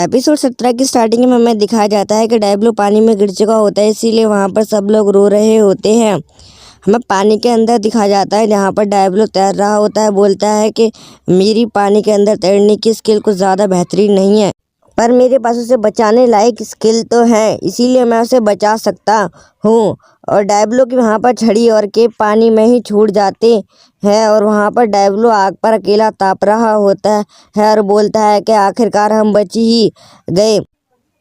Episode 17 की starting में हमें दिखाया जाता है कि डायब्लो पानी में गिर चुका होता है, इसीलिए वहाँ पर सब लोग रो रहे होते हैं। हमें पानी के अंदर दिखाया जाता है जहाँ पर डायब्लो तैर रहा होता है। बोलता है कि मेरी पानी के अंदर तैरने की स्किल कुछ ज़्यादा बेहतरीन नहीं है, पर मेरे पास उसे बचाने लायक स्किल तो है, इसीलिए मैं उसे बचा सकता हूँ। और डायब्लो की वहाँ पर छड़ी और केप पानी में ही छूट जाते हैं और वहाँ पर डायब्लो आग पर अकेला ताप रहा होता है और बोलता है कि आखिरकार हम बच ही गए।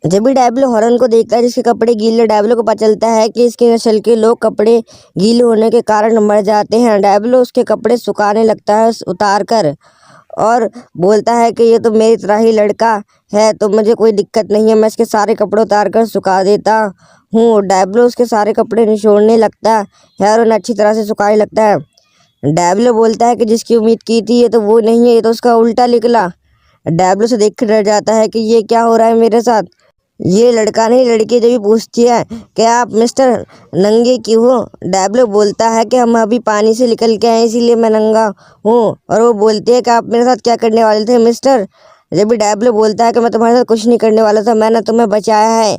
जब भी डायब्लो हॉर्न को देखता है जिसके कपड़े गीले, डायब्लो को पता चलता है कि इसके नस्ल के लोग कपड़े गीले होने के कारण मर जाते हैं। डायब्लो उसके कपड़े सुखाने लगता है उतार कर और बोलता है कि ये तो मेरी तरह ही लड़का है, तो मुझे कोई दिक्कत नहीं है, मैं इसके सारे कपड़े उतार कर सुखा देता हूँ। डायब्लो उसके सारे कपड़े निचोड़ने लगता है और उन्हें अच्छी तरह से सुखाने लगता है। डायब्लो बोलता है कि जिसकी उम्मीद की थी ये तो वो नहीं है, ये तो उसका उल्टा निकला। डायब्लो से देख कर डर जाता है कि ये क्या हो रहा है मेरे साथ। ये लड़का नहीं लड़की जब भी पूछती है कि आप मिस्टर नंगे क्यों हो, डायब्लो बोलता है कि हम अभी पानी से निकल के आए इसीलिए मैं नंगा हूँ। और वो बोलती है कि आप मेरे साथ क्या करने वाले थे मिस्टर। जब भी डायब्लो बोलता है कि मैं तुम्हारे साथ कुछ नहीं करने वाला था, मैंने तुम्हें बचाया है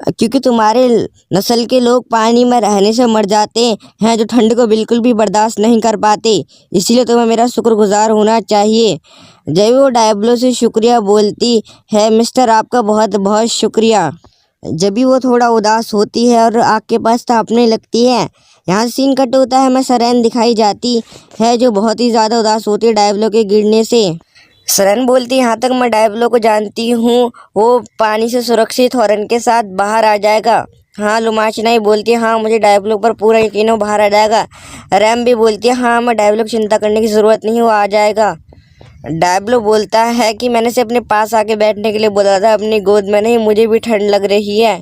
क्योंकि तुम्हारे नस्ल के लोग पानी में रहने से मर जाते हैं, जो ठंड को बिल्कुल भी बर्दाश्त नहीं कर पाते, इसीलिए तुम्हें मेरा शुक्रगुजार होना चाहिए। जब वो डायब्लो से शुक्रिया बोलती है, मिस्टर आपका बहुत बहुत शुक्रिया। जब भी वो थोड़ा उदास होती है और आग के पास तापने लगती है। यहाँ सीन कट होता है, हमें सरेन दिखाई जाती है जो बहुत ही ज़्यादा उदास होती है डायब्लो के गिरने से। सरेन बोलती है, यहाँ तक मैं डायब्लो को जानती हूँ, वो पानी से सुरक्षित हॉर्न के साथ बाहर आ जाएगा। हाँ, लुमाचना ही बोलती है, हाँ मुझे डायब्लो पर पूरा यकीन है वो बाहर आ जाएगा। रैम भी बोलती है, हाँ मैं डायब्लो की चिंता करने की ज़रूरत नहीं, वो आ जाएगा। डायब्लो बोलता है कि मैंने से अपने पास आके बैठने के लिए बोला था, अपनी गोद में नहीं, मुझे भी ठंड लग रही है।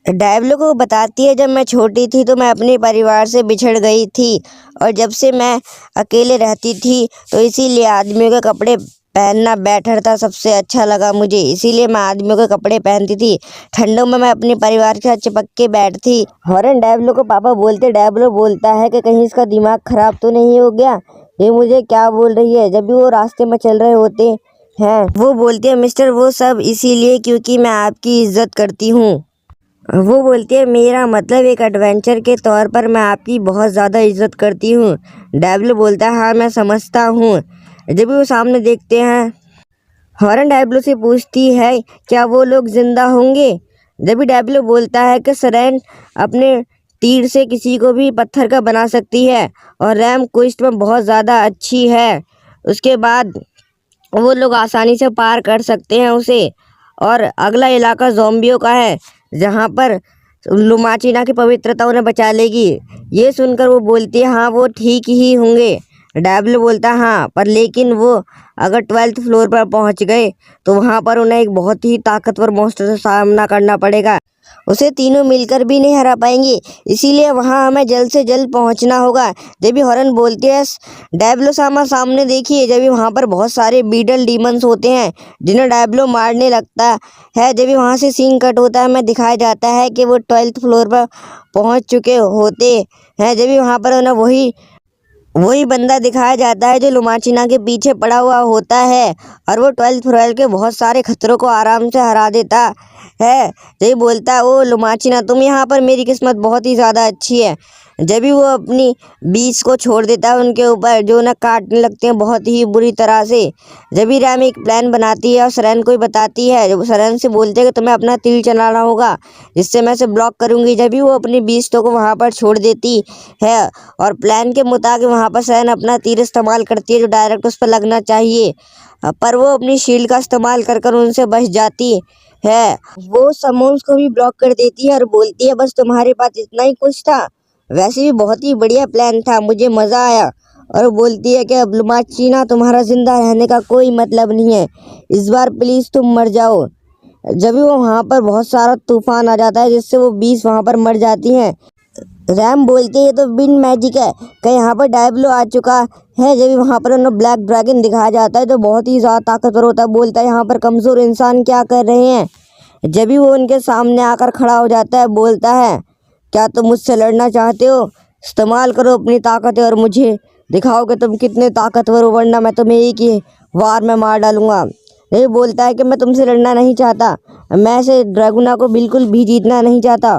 डायब्लो को बताती है, जब मैं छोटी थी तो मैं अपने परिवार से बिछड़ गई थी और जब से मैं अकेले रहती थी तो इसीलिए आदमियों के कपड़े पहनना बेटर था, सबसे अच्छा लगा मुझे, इसीलिए मैं आदमियों के कपड़े पहनती थी। ठंडों में मैं अपने परिवार के साथ चिपक के बैठती। हॉर्न डायब्लो को पापा बोलते, डायब्लो बोलता है कि कहीं इसका दिमाग खराब तो नहीं हो गया, ये मुझे क्या बोल रही है। जब भी वो रास्ते में चल रहे होते हैं वो बोलती है, मिस्टर वो सब इसीलिए क्योंकि मैं आपकी इज्जत करती हूँ। वो बोलती है, मेरा मतलब एक एडवेंचर के तौर पर मैं आपकी बहुत ज़्यादा इज्जत करती हूँ। डायब्लो बोलता है, हाँ मैं समझता हूँ। जब भी वो सामने देखते हैं, हॉर्न डायब्लो से पूछती है, क्या वो लोग जिंदा होंगे। जब भी डायब्लो बोलता है कि सरेन अपने तीर से किसी को भी पत्थर का बना सकती है और रैम क्विस्ट में बहुत ज़्यादा अच्छी है, उसके बाद वो लोग आसानी से पार कर सकते हैं उसे। और अगला इलाका ज़ॉम्बियों का है जहाँ पर लुमाचिना की पवित्रता उन्हें बचा लेगी। ये सुनकर वो बोलती है, हाँ वो ठीक ही होंगे। डायब्लो बोलता है, हाँ पर लेकिन वो अगर 12th फ्लोर पर पहुंच गए तो वहां पर उन्हें एक बहुत ही ताकतवर मॉन्स्टर से सामना करना पड़ेगा, उसे तीनों मिलकर भी नहीं हरा पाएंगे, इसीलिए वहां हमें जल्द से जल्द पहुंचना होगा। जब भी हॉर्न बोलती है, डायब्लो सामने देखिए, जब भी वहां पर बहुत सारे बीटल डीमंस होते हैं जिन्हें डायब्लो मारने लगता है। जब भी वहां से सीन कट होता है, हमें दिखाया जाता है कि वो 12th फ्लोर पर पहुंच चुके होते हैं। जब भी वहां पर उन्हें वही बंदा दिखाया जाता है जो लुमाचिना के पीछे पड़ा हुआ होता है और वो 12th फ्लोर के बहुत सारे खतरों को आराम से हरा देता है। जब बोलता है, ओ लुमाचिना तुम यहाँ पर, मेरी किस्मत बहुत ही ज़्यादा अच्छी है। जब भी वो अपनी बीज को छोड़ देता है उनके ऊपर, जो उन्हें काटने लगते हैं बहुत ही बुरी तरह से। जब भी रैम एक प्लान बनाती है और सरेन को ही बताती है, जब सरेन से बोलते हैं कि तुम्हें अपना तीर चलाना होगा जिससे मैं इसे ब्लॉक करूँगी। जब भी वो अपनी बीजों को वहाँ पर छोड़ देती है और प्लान के मुताबिक वहाँ पर सरेन अपना तीर इस्तेमाल करती है जो डायरेक्ट उस पर लगना चाहिए, पर वो अपनी शील्ड का इस्तेमाल कर उनसे बच जाती है। वो समोन्स को भी ब्लॉक कर देती है और बोलती है, बस तुम्हारे पास इतना ही कुछ था, वैसे भी बहुत ही बढ़िया प्लान था, मुझे मज़ा आया। और वो बोलती है कि अब लुमाचिना तुम्हारा जिंदा रहने का कोई मतलब नहीं है, इस बार प्लीज़ तुम मर जाओ। जब भी वो वहाँ पर बहुत सारा तूफान आ जाता है जिससे वो 20 वहाँ पर मर जाती हैं। रैम बोलती है तो बिन मैजिक है कि यहाँ पर डायब्लो आ चुका है। जब भी वहाँ पर उन्हें ब्लैक ड्रैगन दिखाया जाता है जो बहुत ही ज़्यादा ताकतवर होता है, बोलता है, यहाँ पर कमज़ोर इंसान क्या कर रहे हैं। जब भी वो उनके सामने आकर खड़ा हो जाता है, बोलता है, क्या तुम मुझसे लड़ना चाहते हो, इस्तेमाल करो अपनी ताकतें और मुझे दिखाओ कि तुम कितने ताकतवर हो, वरना मैं तुम्हें एक ही वार में मार डालूंगा। ये बोलता है कि मैं तुमसे लड़ना नहीं चाहता, मैं ऐसे ड्रैगुना को बिल्कुल भी जीतना नहीं चाहता।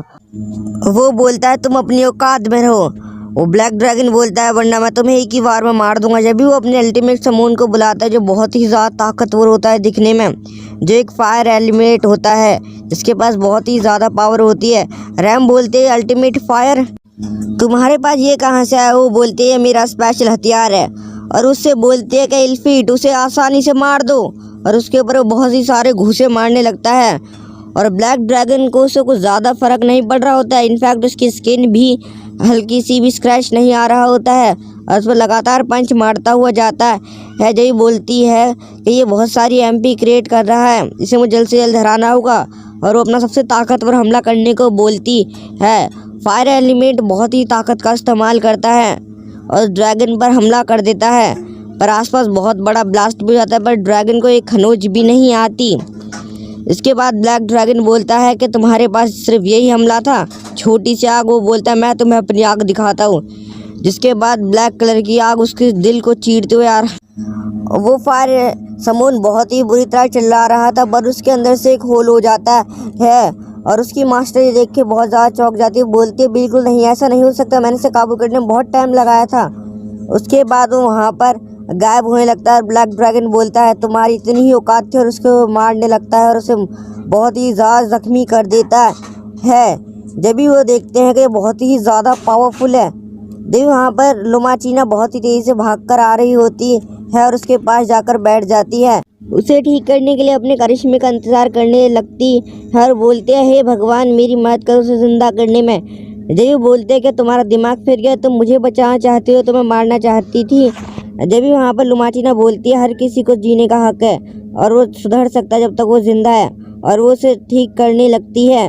वो बोलता है तुम अपनी औकात में रहो। वो ब्लैक ड्रैगन बोलता है वरना मैं तुम्हें एक ही बार में मार दूंगा। जब भी वो अपने अल्टीमेट समून को बुलाता है जो बहुत ही ज़्यादा ताकतवर होता है दिखने में, जो एक फायर एलिमेंट होता है जिसके पास बहुत ही ज़्यादा पावर होती है। रैम बोलते हैं अल्टीमेट फायर तुम्हारे पास ये कहाँ से आया? वो बोलते हैं मेरा स्पेशल हथियार है, और उससे बोलते हैं कि इल्फिट उसे आसानी से मार दो, और उसके ऊपर वो बहुत ही सारे घूंसे मारने लगता है। और ब्लैक ड्रैगन को उससे कुछ ज़्यादा फर्क नहीं पड़ रहा होता है। इनफैक्ट उसकी स्किन भी हल्की सी भी स्क्रैच नहीं आ रहा होता है, और उस पर लगातार पंच मारता हुआ जाता है। जय बोलती है कि ये बहुत सारी एमपी क्रिएट कर रहा है, इसे मुझे जल्द से जल्द हराना होगा, और वो अपना सबसे ताकतवर हमला करने को बोलती है। फायर एलिमेंट बहुत ही ताकत का इस्तेमाल करता है और ड्रैगन पर हमला कर देता है, पर आसपास बहुत बड़ा ब्लास्ट भी हो जाता है, पर ड्रैगन को एक खनोज भी नहीं आती। इसके बाद ब्लैक ड्रैगन बोलता है कि तुम्हारे पास सिर्फ यही हमला था, छोटी सी आग। वो बोलता है मैं तुम्हें अपनी आग दिखाता हूँ। जिसके बाद ब्लैक कलर की आग उसके दिल को चीरते हुए वो फायर समून बहुत ही बुरी तरह चिल्ला रहा था, पर उसके अंदर से एक होल हो जाता है, और उसकी मास्टर ये देख के बहुत ज़्यादा चौंक जाती है। बोलती है बिल्कुल नहीं, ऐसा नहीं हो सकता, मैंने इसे काबू करने में बहुत टाइम लगाया था। उसके बाद वो वहाँ पर गायब होने लगता है। ब्लैक ड्रैगन बोलता है तुम्हारी इतनी ही औकात थी, और उसको मारने लगता है और उसे बहुत ही ज़्यादा जख्मी कर देता है। जब भी वो देखते हैं कि बहुत ही ज़्यादा पावरफुल है, जब वहाँ पर लुमाचीना बहुत ही तेज़ी से भागकर आ रही होती है और उसके पास जाकर बैठ जाती है। उसे ठीक करने के लिए अपने करिश्मे का इंतज़ार करने लगती है और बोलते हैं हे भगवान मेरी मदद करो उसे ज़िंदा करने में। जब वो बोलते हैं कि तुम्हारा दिमाग फिर गया, तुम मुझे बचाना चाहती हो, तुम्हें मारना चाहती थी। जब भी वहाँ पर लुमाचीना बोलती है हर किसी को जीने का हक है, और वो सुधर सकता है जब तक वो जिंदा है, और वो उसे ठीक करने लगती है।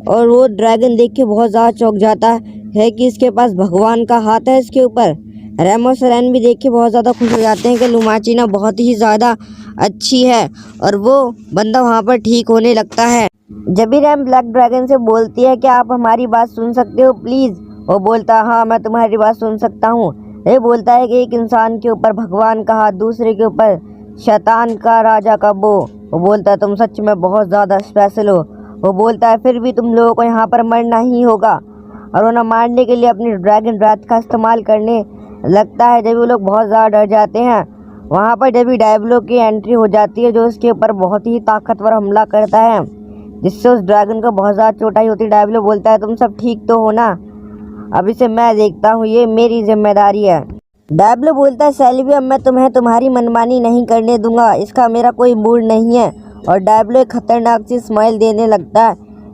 और वो ड्रैगन देख के बहुत ज़्यादा चौंक जाता है कि इसके पास भगवान का हाथ है इसके ऊपर। रैम और सेलेन भी देख के बहुत ज़्यादा खुश हो जाते हैं कि लुमाचीना बहुत ही ज़्यादा अच्छी है, और वो बंदा वहाँ पर ठीक होने लगता है। जब भी रैम ब्लैक ड्रैगन से बोलती है कि आप हमारी बात सुन सकते हो प्लीज़, वो बोलता है हाँ मैं तुम्हारी बात सुन सकता हूँ। ये बोलता है कि एक इंसान के ऊपर भगवान का हाथ, दूसरे के ऊपर शैतान का राजा का वो बोलता है तुम सच में बहुत ज़्यादा स्पेशल हो। वो बोलता है फिर भी तुम लोगों को यहाँ पर मरना ही होगा, और उन्हें मारने के लिए अपनी ड्रैगन ब्रेथ का इस्तेमाल करने लगता है। जब वो लोग बहुत ज़्यादा डर जाते हैं, वहाँ पर जब भी डायब्लो की एंट्री हो जाती है जो उसके ऊपर बहुत ही ताकतवर हमला करता है, जिससे उस ड्रैगन को बहुत ज़्यादा चोट आई होती है। डायब्लो बोलता है तुम सब ठीक तो हो ना, अब इसे मैं देखता हूँ, ये मेरी जिम्मेदारी है। डायब्लो बोलता है सेल्वी अब मैं तुम्हें तुम्हारी मनमानी नहीं करने दूंगा, इसका मेरा कोई मूड नहीं है। और डायब्लो एक खतरनाक सी स्माइल देने लगता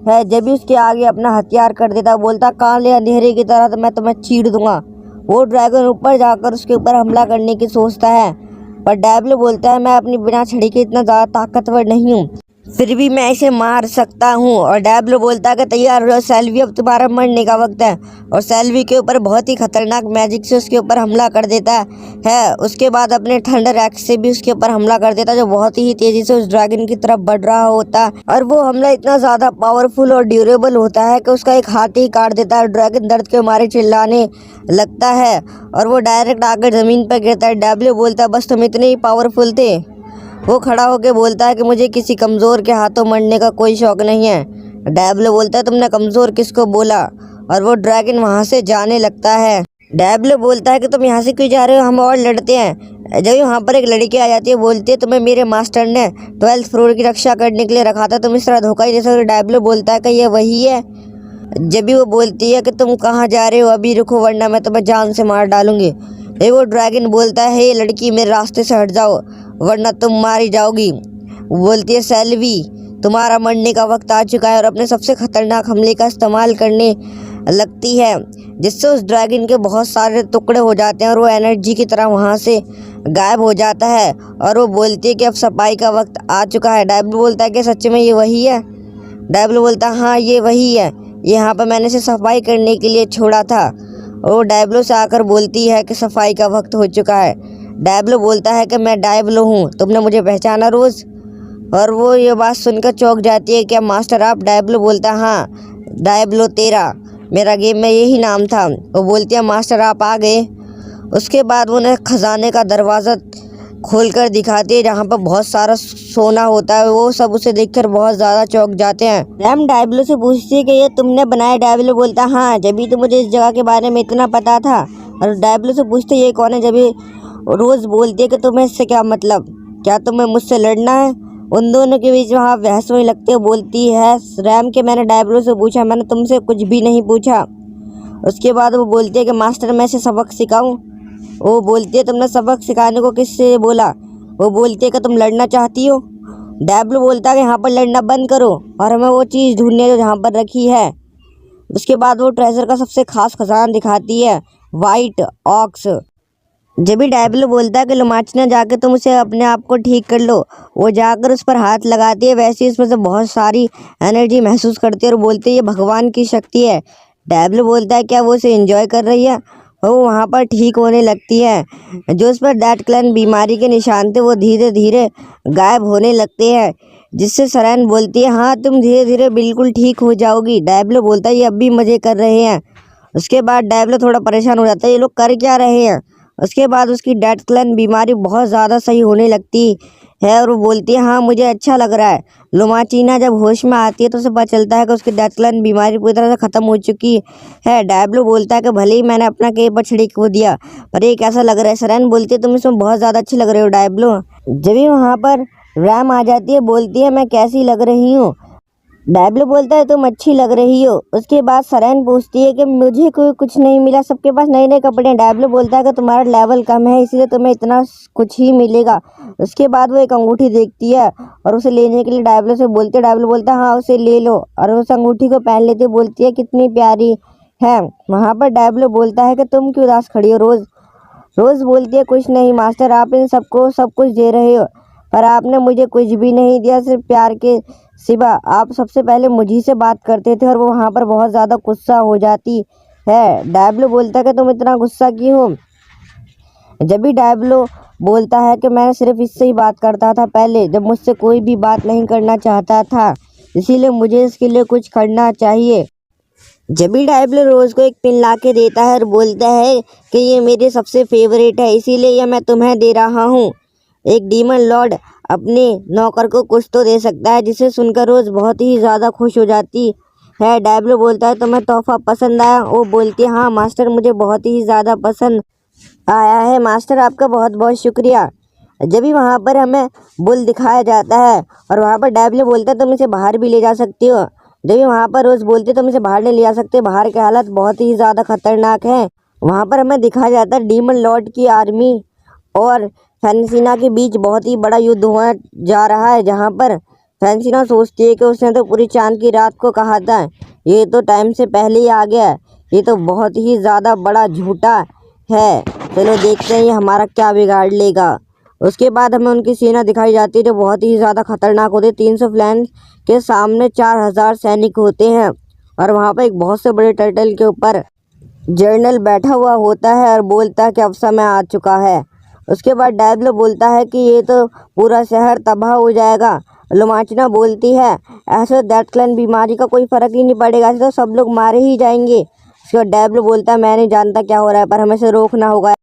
है। जब भी उसके आगे अपना हथियार कर देता, बोलता काले अंधेरे की तरह तो मैं तुम्हें चीर दूंगा। वो ड्रैगन ऊपर जाकर उसके ऊपर हमला करने की सोचता है, पर डायब्लो बोलता है मैं अपनी बिना छड़ी के इतना ज़्यादा ताकतवर नहीं हूँ, फिर भी मैं इसे मार सकता हूँ। और डायब्लो बोलता है कि तैयार हो जाओ सेल्वी, अब तुम्हारा मरने का वक्त है। और सेल्वी के ऊपर बहुत ही खतरनाक मैजिक से उसके ऊपर हमला कर देता है। उसके बाद अपने थंडर एक्स से भी उसके ऊपर हमला कर देता है, जो बहुत ही तेज़ी से उस ड्रैगन की तरफ बढ़ रहा होता है। और वो हमला इतना ज़्यादा पावरफुल और ड्यूरेबल होता है कि उसका एक हाथ ही काट देता है। ड्रैगन दर्द के मारे चिल्लाने लगता है, और वो डायरेक्ट आकर ज़मीन पर गिरता है। डायब्लो बोलता है बस तुम इतने ही पावरफुल थे। वो खड़ा होकर बोलता है कि मुझे किसी कमज़ोर के हाथों मरने का कोई शौक़ नहीं है। डायब्लो बोलता है तुमने कमज़ोर किसको बोला, और वो ड्रैगन वहाँ से जाने लगता है। डायब्लो बोलता है कि तुम यहाँ से क्यों जा रहे हो, हम और लड़ते हैं। जब वहाँ पर एक लड़की आ जाती है, बोलती है तुम्हें मेरे मास्टर ने 12th फ्लोर की रक्षा करने के लिए रखा था, तुम इस तरह धोखा ही दे सकते। डायब्लो बोलता है कि ये वही है। जब भी वो बोलती है कि तुम कहाँ जा रहे हो, अभी रुको वरना मैं तुम्हें जान से मार डालूंगी। वो ड्रैगन बोलता है हे लड़की मेरे रास्ते से हट जाओ वरना तुम मारी जाओगी। वो बोलती है सेल्वी तुम्हारा मरने का वक्त आ चुका है, और अपने सबसे खतरनाक हमले का इस्तेमाल करने लगती है, जिससे उस ड्रैगन के बहुत सारे टुकड़े हो जाते हैं और वो एनर्जी की तरह वहाँ से गायब हो जाता है। और वो बोलती है कि अब सफाई का वक्त आ चुका है। डायब्लो बोलता है कि सच में ये वही है। डायब्लो बोलता है हाँ ये वही है, यहाँ पर मैंने इसे सफाई करने के लिए छोड़ा था। वो डायब्लो से आकर बोलती है कि सफाई का वक्त हो चुका है। डायब्लो बोलता है कि मैं डायब्लो हूँ, तुमने मुझे पहचाना रोज़। और वो ये बात सुनकर चौंक जाती है, क्या मास्टर आप? डायब्लो बोलता है हाँ डायब्लो तेरा, मेरा गेम में यही नाम था। वो बोलती है मास्टर आप आ गए। उसके बाद वो उन्हें खजाने का दरवाज़ा खोलकर दिखाती है जहाँ पर बहुत सारा सोना होता है। वो सब उसे देखकर बहुत ज़्यादा चौंक जाते हैं। रैम डायब्लो से पूछती है कि ये तुमने बनाया? डायब्लो बोलता है हाँ, जभी तो मुझे इस जगह के बारे में इतना पता था। और डायब्लो से पूछते ये कौन है? जभी रोज़ बोलती है कि तुम्हें इससे क्या मतलब, क्या तुम्हें मुझसे लड़ना है? उन दोनों के बीच वहाँ बहस होने लगती है। बोलती है रैम के मैंने डायब्लो से पूछा, मैंने तुमसे कुछ भी नहीं पूछा। उसके बाद वो बोलती है कि मास्टर मैं इसे सबक सिखाऊं? वो बोलती है तुमने सबक सिखाने को किससे बोला? वो बोलती है कि तुम लड़ना चाहती हो। डायब्लो बोलता है कि यहाँ पर लड़ना बंद करो और हमें वो चीज़ ढूंढने जो जहाँ पर रखी है। उसके बाद वो ट्रेजर का सबसे खास खजाना दिखाती है, वाइट ऑक्स। जब भी डायब्लो बोलता है कि लुमाचना जाके तुम उसे अपने आप को ठीक कर लो। वो जाकर उस पर हाथ लगाती है, वैसे ही उसमें से बहुत सारी एनर्जी महसूस करती है और बोलती है ये भगवान की शक्ति है। डायब्लो बोलता है क्या वो उसे एंजॉय कर रही है? वो वहाँ पर ठीक होने लगती है। जो उस पर डेथ क्लैन बीमारी के निशान थे वो धीरे धीरे गायब होने लगते हैं, जिससे सरेन बोलती है हाँ तुम धीरे धीरे बिल्कुल ठीक हो जाओगी। डायब्लो बोलता है ये अब भी मज़े कर रहे हैं। उसके बाद डायब्लो थोड़ा परेशान हो जाता है, ये लोग कर क्या रहे हैं? उसके बाद उसकी डेथ क्लैन बीमारी बहुत ज़्यादा सही होने लगती है और वो बोलती है हाँ मुझे अच्छा लग रहा है। लुमाचीना जब होश में आती है तो उसे पता चलता है कि उसकी डेथ क्लैन बीमारी पूरी तरह से ख़त्म हो चुकी है। डायब्लो बोलता है कि भले ही मैंने अपना केप पर छिड़क खो दिया, पर ये कैसा लग रहा है? सरेन बोलती है तुम इसमें बहुत ज़्यादा अच्छी लग रहे हो डायब्लो। जब भी वहाँ पर रैम आ जाती है, बोलती है मैं कैसी लग रही हूँ? डायब्लो बोलता है तुम अच्छी लग रही हो। उसके बाद सरेन पूछती है कि मुझे कोई कुछ नहीं मिला, सबके पास नए नए कपड़े हैं। डायब्लो बोलता है कि तुम्हारा लेवल कम है इसलिए तुम्हें इतना कुछ ही मिलेगा। उसके बाद वो एक अंगूठी देखती है और उसे लेने के लिए डायब्लो से बोलती है। डायब्लो बोलता है हाँ उसे ले लो और उस अंगूठी को पहन लेती है। बोलती है कितनी प्यारी है। वहाँ पर डायब्लो बोलता है कि तुम क्यों उदास खड़ी हो? रोज़ बोलती है कुछ नहीं मास्टर, आप इन सबको सब कुछ दे रहे हो पर आपने मुझे कुछ भी नहीं दिया, सिर्फ प्यार के सिवा। आप सबसे पहले मुझी से बात करते थे। और वो वहाँ पर बहुत ज़्यादा गुस्सा हो जाती है। डायब्लो बोलता है कि तुम इतना गुस्सा क्यों हो? जब भी डायब्लो बोलता है कि मैं सिर्फ इससे ही बात करता था पहले, जब मुझसे कोई भी बात नहीं करना चाहता था, इसीलिए मुझे इसके लिए कुछ करना चाहिए। जब भी डायब्लो रोज़ को एक पिन ला के देता है और बोलता है कि ये मेरे सबसे फेवरेट है इसीलिए ये मैं तुम्हें दे रहा हूँ। एक डीमन लॉर्ड अपने नौकर को कुछ तो दे सकता है, जिसे सुनकर रोज़ बहुत ही ज़्यादा खुश हो जाती है। डायब्लो बोलता है तुम्हें तोहफा पसंद आया? वो बोलती है हाँ मास्टर मुझे बहुत ही ज़्यादा पसंद आया है। मास्टर आपका बहुत बहुत शुक्रिया। जब भी वहाँ पर हमें बुल दिखाया जाता है और वहाँ पर डायब्लो बोलता है तुम इसे बाहर भी ले जा सकती हो। जब भी वहाँ पर रोज़ बोलती है तुम इसे बाहर नहीं ले जा सकते, बाहर के हालात बहुत ही ज़्यादा खतरनाक हैं। वहाँ पर हमें दिखाया जाता है डीमन लॉर्ड की आर्मी और फैंसीना के बीच बहुत ही बड़ा युद्ध होने जा रहा है, जहाँ पर फैंसीना सोचती है कि उसने तो पूरी चांद की रात को कहा था, ये तो टाइम से पहले ही आ गया, ये तो बहुत ही ज़्यादा बड़ा झूठा है। चलो देखते हैं ये हमारा क्या बिगाड़ लेगा। उसके बाद हमें उनकी सेना दिखाई जाती है जो बहुत ही ज़्यादा खतरनाक होती है। 300 फ्लैंक के सामने 4000 सैनिक होते हैं और वहाँ पर एक बहुत से बड़े टर्टल के ऊपर जर्नल बैठा हुआ होता है और बोलता है कि अब समय आ चुका है। उसके बाद डायब्लो बोलता है कि ये तो पूरा शहर तबाह हो जाएगा। लुमाचना बोलती है ऐसे डेथ क्लैन बीमारी का कोई फ़र्क ही नहीं पड़ेगा, ऐसे तो सब लोग मारे ही जाएंगे। उसके बाद डायब्लो बोलता है मैं नहीं जानता क्या हो रहा है पर हमें इसे रोकना होगा।